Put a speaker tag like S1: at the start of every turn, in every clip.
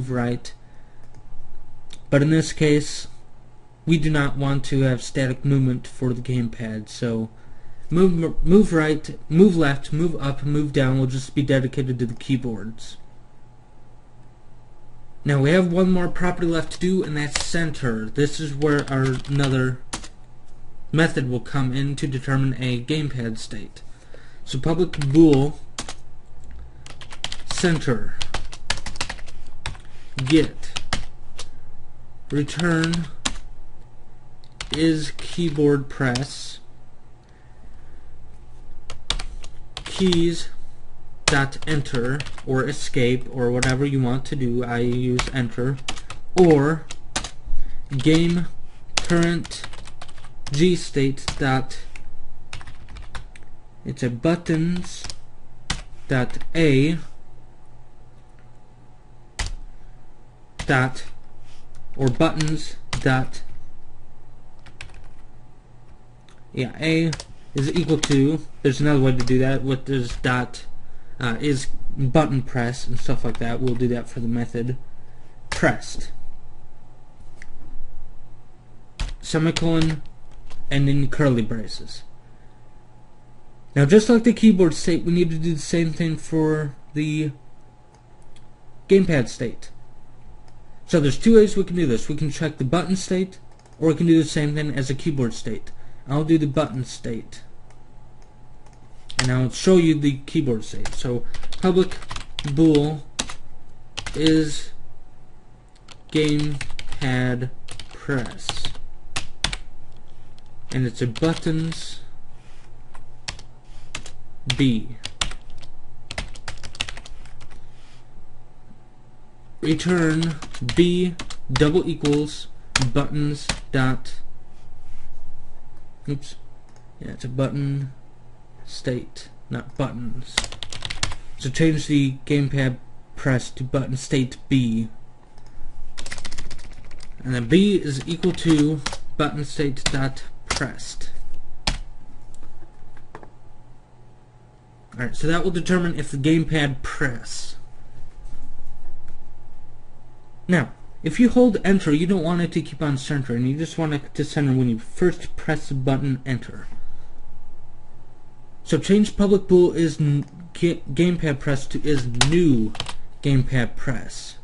S1: move right. But in this case, we do not want to have static movement for the gamepad, so move right, move left, move up, move down will just be dedicated to the keyboards. Now we have one more property left to do, and that's center. This is where another method will come in to determine a gamepad state. So public bool center get return is keyboard press keys dot enter or escape or whatever you want to do. I use enter, or game current G state dot, it's a buttons dot a dot or buttons dot, yeah, a is equal to, there's another way to do that, what does dot is button press and stuff like that. We'll do that for the method pressed, semicolon, and in curly braces. Now just like the keyboard state, we need to do the same thing for the gamepad state. So there's two ways we can do this. We can check the button state, or we can do the same thing as a keyboard state. I'll do the button state, and I'll show you the keyboard state. So public bool is gamepad press, and it's a buttons B. Return B double equals buttons dot, oops, yeah, it's a button state, not buttons. So change the gamepad press to button state B, and then B is equal to button state dot pressed. Alright, so that will determine if the gamepad press. Now, if you hold enter, you don't want it to keep on centering. You just want it to center when you first press the button enter. So change public bool is gamepad press to is new gamepad press.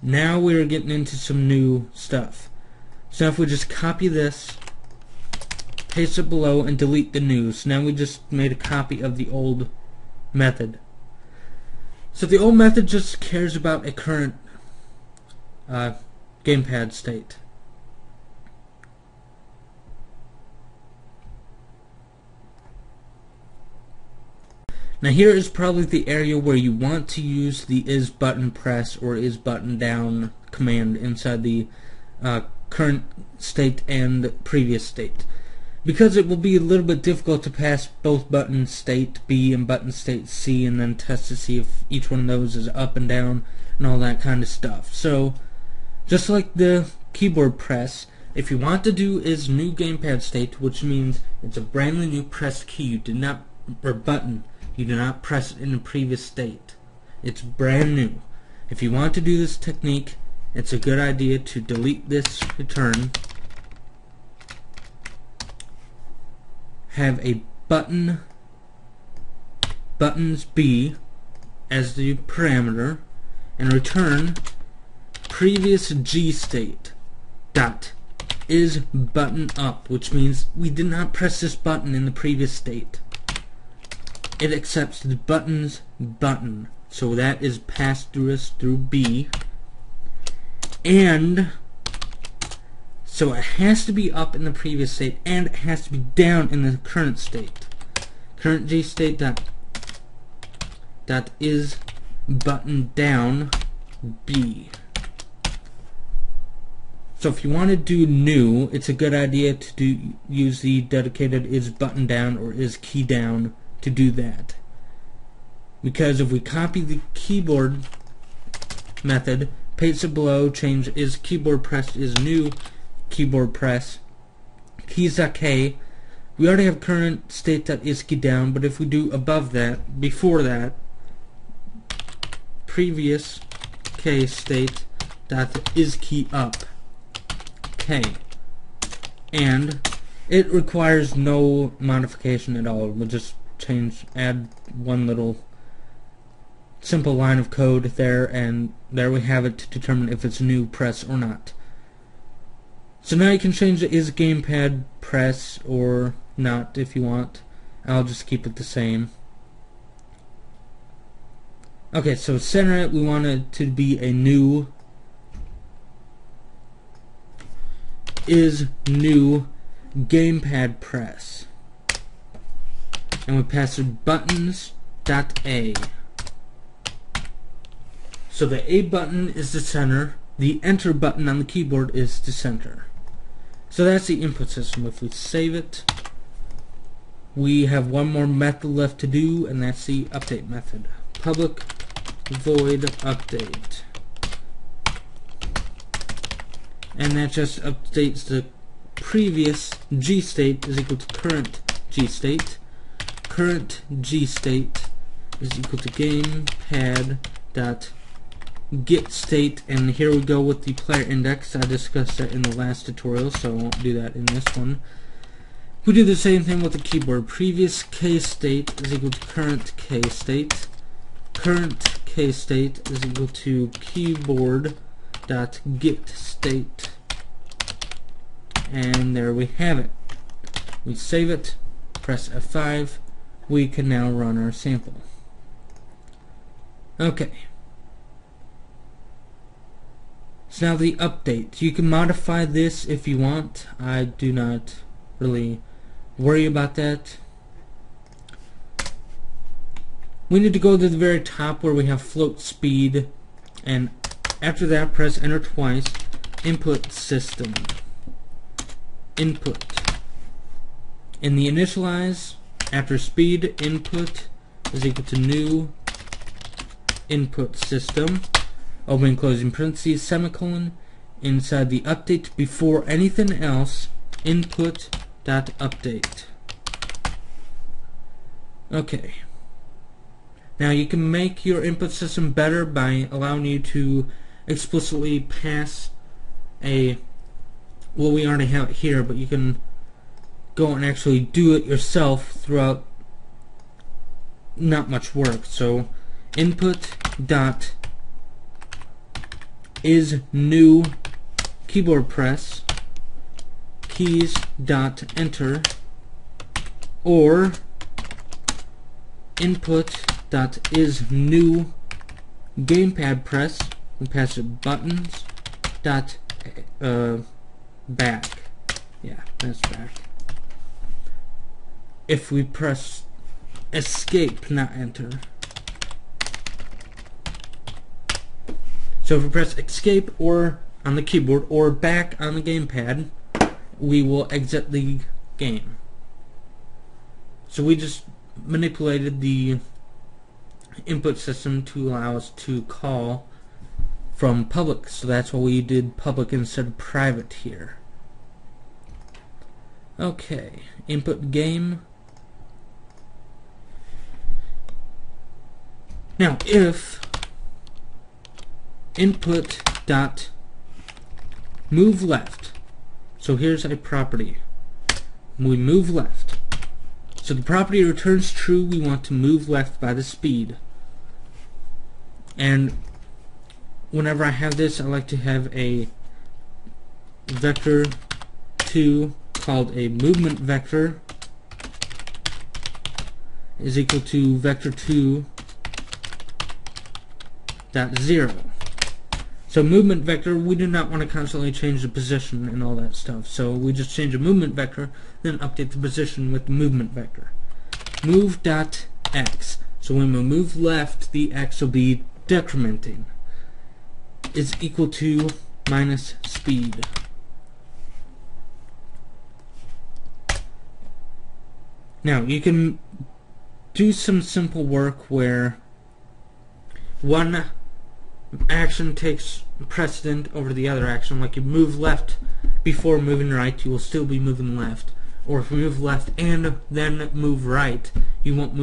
S1: Now we're getting into some new stuff. So if we just copy this, paste it below, and delete the new. So now we just made a copy of the old method. So the old method just cares about a current gamepad state. Now here is probably the area where you want to use the is button press or is button down command inside the current state and previous state, because it will be a little bit difficult to pass both button state B and button state C and then test to see if each one of those is up and down and all that kind of stuff. So just like the keyboard press, if you want to do is new gamepad state, which means it's a brand new pressed key, you did not, or button, you do not press it in the previous state. It's brand new. If you want to do this technique, it's a good idea to delete this return, have a buttons B as the parameter, and return previous G state dot is button up, which means we did not press this button in the previous state. It accepts the buttons button, so that is passed through us through B, and so it has to be up in the previous state and it has to be down in the current state. Current G state dot is button down B. So if you want to do new, it's a good idea to use the dedicated is button down or is key down to do that. Because if we copy the keyboard method, paste it below, change is keyboard press is new keyboard press, keys.k, we already have current state that is key down, but if we do above that, before that, previous k state dot is key up k, and it requires no modification at all. We'll just add one little simple line of code there, and there we have it to determine if it's a new press or not. So now you can change the is gamepad press or not if you want. I'll just keep it the same. Okay, so center it, we want it to be a new is new gamepad press, and we pass it buttons.a. So the A button is the center, the enter button on the keyboard is the center. So that's the input system. If we save it, we have one more method left to do, and that's the update method. Public void update. And that just updates the previous G state is equal to current G state. Current G state is equal to gamepad dot get state, and here we go with the player index. I discussed that in the last tutorial, so I won't do that in this one. We do the same thing with the keyboard. Previous K state is equal to current K state. Current K state is equal to keyboard dot get state, and there we have it. We save it, press F5. We can now run our sample. Okay. So now the update. You can modify this if you want. I do not really worry about that. We need to go to the very top where we have float speed, and after that press enter twice. Input system. Input. In the initialize, after speed, input is equal to new input system. Open closing parentheses, semicolon. Inside the update, before anything else, input dot update. Okay. Now you can make your input system better by allowing you to explicitly pass a, well, we already have it here, but you can go and actually do it yourself throughout not much work. So input dot is new keyboard press keys dot enter, or input dot is new gamepad press, we pass it buttons dot back. Yeah, that's back. If we press escape, not enter. So if we press escape or on the keyboard or back on the gamepad, we will exit the game. So we just manipulated the input system to allow us to call from public, so that's why we did public instead of private here. Okay, input game. Now if input dot move left, so here's a property, we move left, so the property returns true, we want to move left by the speed. And whenever I have this, I like to have a vector 2 called a movement vector is equal to vector 2 dot 0. So movement vector, we do not want to constantly change the position and all that stuff. So we just change a movement vector, then update the position with the movement vector. Move dot x. So when we move left, the x will be decrementing. Is equal to minus speed. Now you can do some simple work where one action takes precedent over the other action. Like you move left before moving right, you will still be moving left. Or if you move left and then move right, you won't move